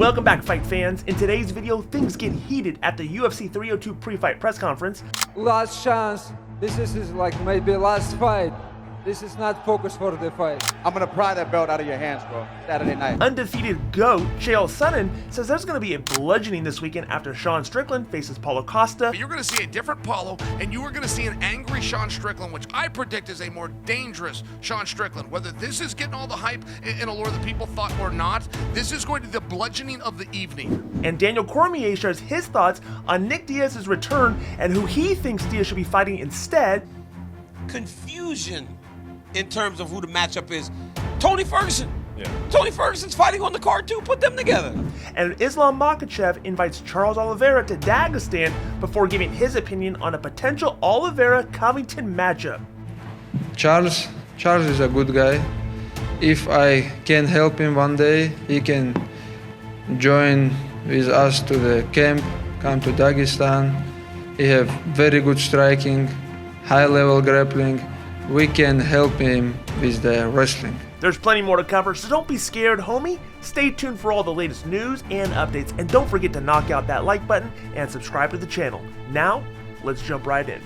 Welcome back, fight fans. In today's video, things get heated at the UFC 302 pre-fight press conference. Last chance. This is like maybe last fight. This is not focused for the fight. I'm gonna pry that belt out of your hands, bro. Saturday night. Undefeated GOAT Chael Sonnen says there's going to be a bludgeoning this weekend after Sean Strickland faces Paulo Costa. You're going to see a different Paulo, and you are going to see an angry Sean Strickland, which I predict is a more dangerous Sean Strickland. Whether this is getting all the hype and allure that people thought or not, this is going to be the bludgeoning of the evening. And Daniel Cormier shares his thoughts on Nick Diaz's return and who he thinks Diaz should be fighting instead. Confusion in terms of who the matchup is. Tony Ferguson. Yeah. Tony Ferguson's fighting on the card too. Put them together. And Islam Makhachev invites Charles Oliveira to Dagestan before giving his opinion on a potential Oliveira-Covington matchup. Charles is a good guy. If I can help him one day, he can join with us to the camp, come to Dagestan. He have very good striking, high-level grappling. We can help him with the wrestling. There's plenty more to cover, so don't be scared, homie. Stay tuned for all the latest news and updates, and don't forget to knock out that like button and subscribe to the channel. Now, let's jump right in.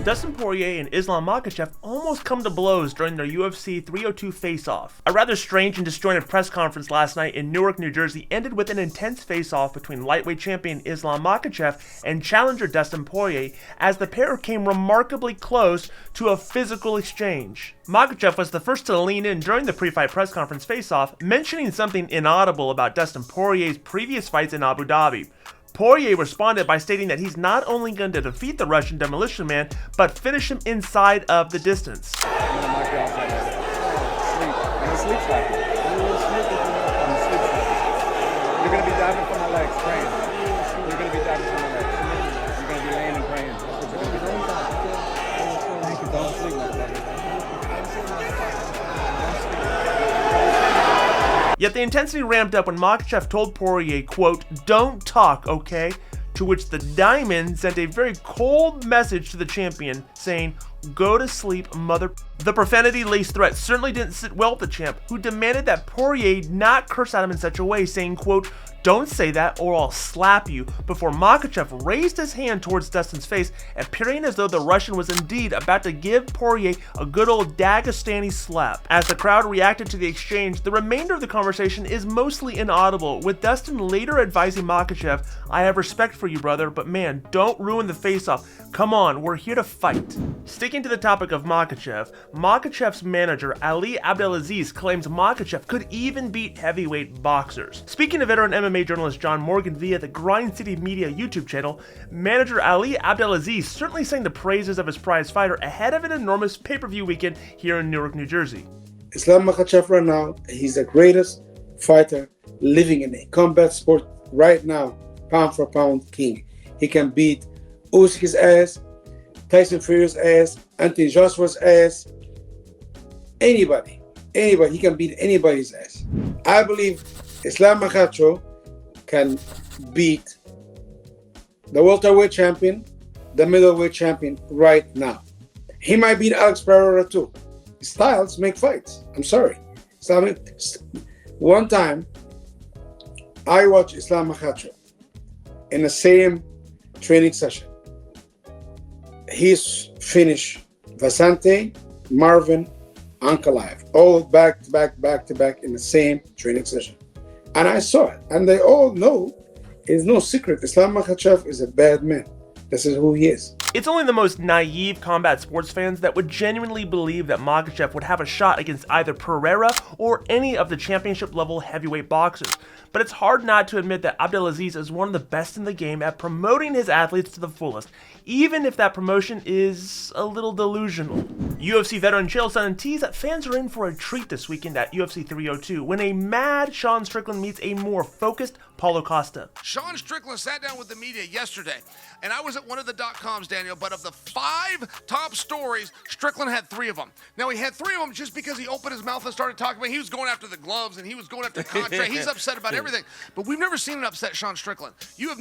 Dustin Poirier and Islam Makhachev almost come to blows during their UFC 302 face-off. A rather strange and disjointed press conference last night in Newark, New Jersey ended with an intense face-off between lightweight champion Islam Makhachev and challenger Dustin Poirier, as the pair came remarkably close to a physical exchange. Makhachev was the first to lean in during the pre-fight press conference face-off, mentioning something inaudible about Dustin Poirier's previous fights in Abu Dhabi. Poirier responded by stating that he's not only going to defeat the Russian Demolition Man, but finish him inside of the distance. I'm gonna knock you out like that. I'm a sleep cycle. You're gonna be diving for my legs, praying. You're gonna be diving for my legs. You're gonna be laying and praying. That's what you're gonna be doing. Thank you. Don't sleep like that. Yet the intensity ramped up when Makhachev told Poirier, quote, "Don't talk, okay?" To which the Diamond sent a very cold message to the champion, saying, "Go to sleep, mother." The profanity-laced threat certainly didn't sit well with the champ, who demanded that Poirier not curse at him in such a way, saying, quote, "Don't say that or I'll slap you," before Makhachev raised his hand towards Dustin's face, appearing as though the Russian was indeed about to give Poirier a good old Dagestani slap. As the crowd reacted to the exchange, the remainder of the conversation is mostly inaudible, with Dustin later advising Makhachev, "I have respect for you, brother, but man, don't ruin the face-off. Come on, we're here to fight." Sticking to the topic of Makhachev, Makhachev's manager, Ali Abdelaziz, claims Makhachev could even beat heavyweight boxers. Speaking to veteran MMA journalist John Morgan via the Grind City Media YouTube channel, manager Ali Abdelaziz certainly sang the praises of his prize fighter ahead of an enormous pay-per-view weekend here in Newark, New Jersey. Islam Makhachev right now, he's the greatest fighter living in a combat sport right now, pound for pound king. He can beat Usyk's ass, Tyson Furier's ass, Anthony Joshua's ass, anybody, he can beat anybody's ass. I believe Islam Makhachev can beat the welterweight champion, the middleweight champion right now. He might beat Alex Pereira too. Styles make fights. I'm sorry. One time, I watched Islam Makhachev in the same training session. He's finished Vasante, Marvin, Ankalaev, all back to back in the same training session. And I saw it, and they all know, it's no secret, Islam Makhachev is a bad man. This is who he is. It's only the most naive combat sports fans that would genuinely believe that Makhachev would have a shot against either Pereira or any of the championship level heavyweight boxers. But it's hard not to admit that Abdelaziz is one of the best in the game at promoting his athletes to the fullest, even if that promotion is a little delusional. UFC veteran Chael Sonnen teased that fans are in for a treat this weekend at UFC 302 when a mad Sean Strickland meets a more focused Paulo Costa. Sean Strickland sat down with the media yesterday, and I was at one of the .coms, Dan, Daniel, but of the 5 top stories, Strickland had 3 of them. Now, he had 3 of them just because he opened his mouth and started talking about he was going after the gloves and he was going after the contract. He's upset about everything. But we've never seen an upset Sean Strickland. You've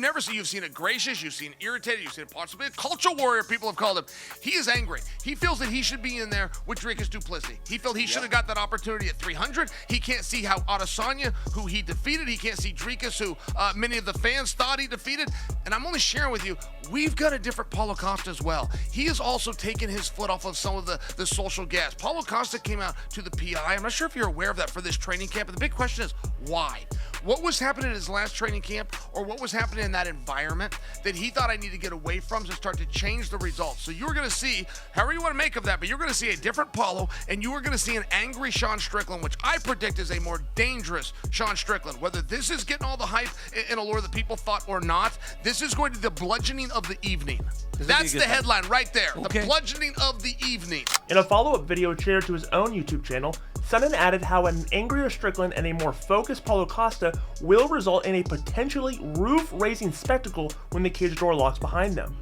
seen it gracious, you've seen it irritated, you've seen it possibly a culture warrior, people have called him. He is angry. He feels that he should be in there with Dricus du Plessis. He felt he should have got that opportunity at 300. He can't see how Adesanya, who he defeated, he can't see Dricus, who many of the fans thought he defeated. And I'm only sharing with you, we've got a different Paulo Costa as well. He has also taken his foot off of some of the social gas. Paulo Costa came out to the PI. I'm not sure if you're aware of that for this training camp, but the big question is why? What was happening in his last training camp, or what was happening in that environment that he thought I need to get away from to start to change the results? So you're going to see, however you want to make of that, but you're going to see a different Paulo, and you are going to see an angry Sean Strickland, which I predict is a more dangerous Sean Strickland. Whether this is getting all the hype in allure that people thought or not, this is going to be the bludgeoning of the evening. That's the headline right there. Okay. The bludgeoning of the evening. In a follow-up video shared to his own YouTube channel, Sonnen added how an angrier Strickland and a more focused Paulo Costa will result in a potentially roof-raising spectacle when the cage door locks behind them.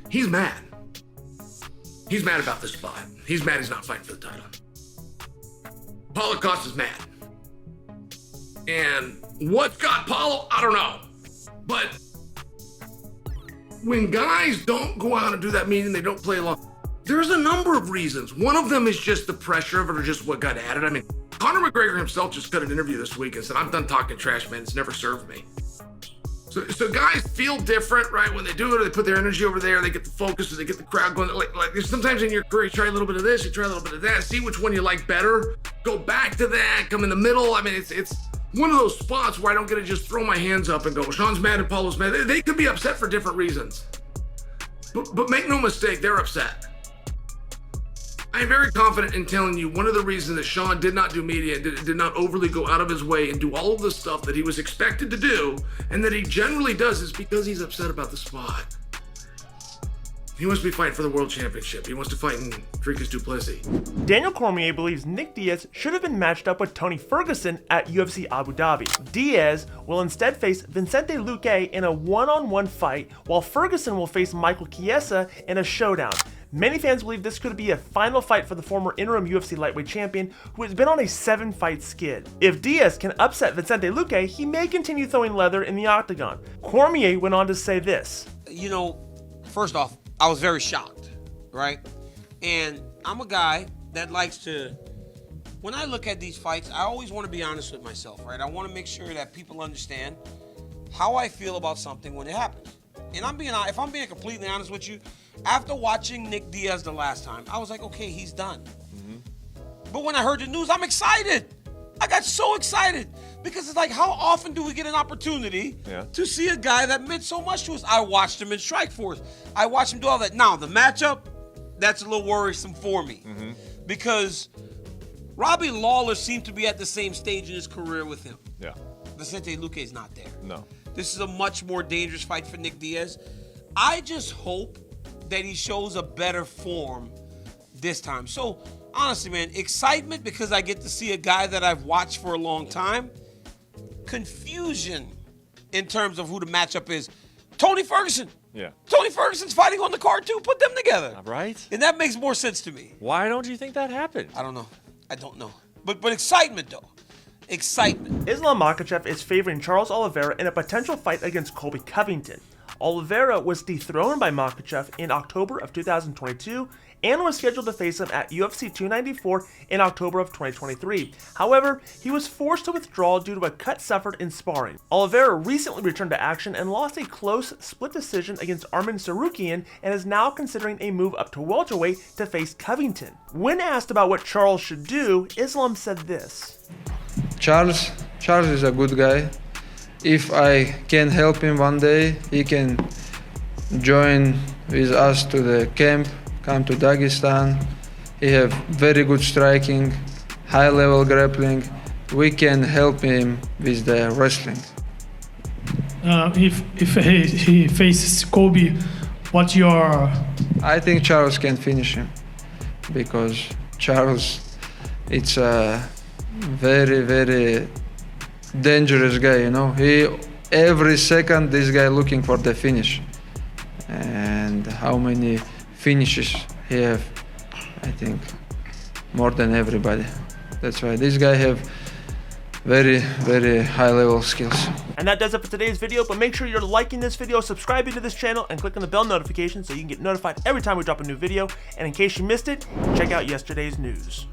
He's mad. He's mad about this fight. He's mad he's not fighting for the title. Paulo Costa's mad. And what's got Paulo? I don't know. But when guys don't go out and do that meeting, they don't play along, there's a number of reasons. One of them is just the pressure of it or just what got added. I mean, Conor McGregor himself just cut an interview this week and said, I'm done talking trash, man. It's never served me. So guys feel different, right? When they do it, or they put their energy over there, they get the focus, or they get the crowd going. Like sometimes in your career, you try a little bit of this, you try a little bit of that, see which one you like better, go back to that, come in the middle. I mean, it's one of those spots where I don't get to just throw my hands up and go, Sean's mad and Paulo's mad. They could be upset for different reasons. But make no mistake, they're upset. I am very confident in telling you one of the reasons that Sean did not do media, did not overly go out of his way and do all of the stuff that he was expected to do, and that he generally does, is because he's upset about the spot. He wants to be fighting for the world championship. He wants to fight in Dricus du Plessis. Daniel Cormier believes Nick Diaz should have been matched up with Tony Ferguson at UFC Abu Dhabi. Diaz will instead face Vicente Luque in a one-on-one fight, while Ferguson will face Michael Chiesa in a showdown. Many fans believe this could be a final fight for the former interim UFC lightweight champion, who has been on a 7-fight skid. If Diaz can upset Vicente Luque, he may continue throwing leather in the octagon. Cormier went on to say this. You know, first off, I was very shocked, right? And I'm a guy that likes to, when I look at these fights, I always want to be honest with myself, right? I want to make sure that people understand how I feel about something when it happens. And if I'm being completely honest with you, after watching Nick Diaz the last time, I was like, okay, he's done. But when I heard the news, I'm excited. I got so excited because it's like, how often do we get an opportunity to see a guy that meant so much to us? I watched him in Strikeforce. I watched him do all that. Now, the matchup, that's a little worrisome for me because Robbie Lawler seemed to be at the same stage in his career with him. Vicente Luque is not there. No. This is a much more dangerous fight for Nick Diaz. I just hope that he shows a better form this time. So, honestly, man, excitement because I get to see a guy that I've watched for a long time. Confusion in terms of who the matchup is. Tony Ferguson. Yeah. Tony Ferguson's fighting on the card too. Put them together. Right. And that makes more sense to me. Why don't you think that happened? I don't know. I don't know. But excitement, though. Excitement. Islam Makhachev is favoring Charles Oliveira in a potential fight against Colby Covington. Oliveira was dethroned by Makhachev in October of 2022 and was scheduled to face him at UFC 294 in October of 2023. However, he was forced to withdraw due to a cut suffered in sparring. Oliveira recently returned to action and lost a close split decision against Arman Tsarukyan and is now considering a move up to welterweight to face Covington. When asked about what Charles should do, Islam said this. Charles is a good guy. If I can help him one day, he can join with us to the camp, come to Dagestan. He have very good striking, high level grappling. We can help him with the wrestling. If he faces Colby, what's your... I think Charles can finish him because Charles, it's a very, very dangerous guy, you know. Every second this guy looking for the finish. and how many finishes he have. I think more than everybody. That's why this guy have very, very high level skills. And that does it for today's video, but make sure you're liking this video, subscribing to this channel, and clicking the bell notification so you can get notified every time we drop a new video. And in case you missed it, check out yesterday's news.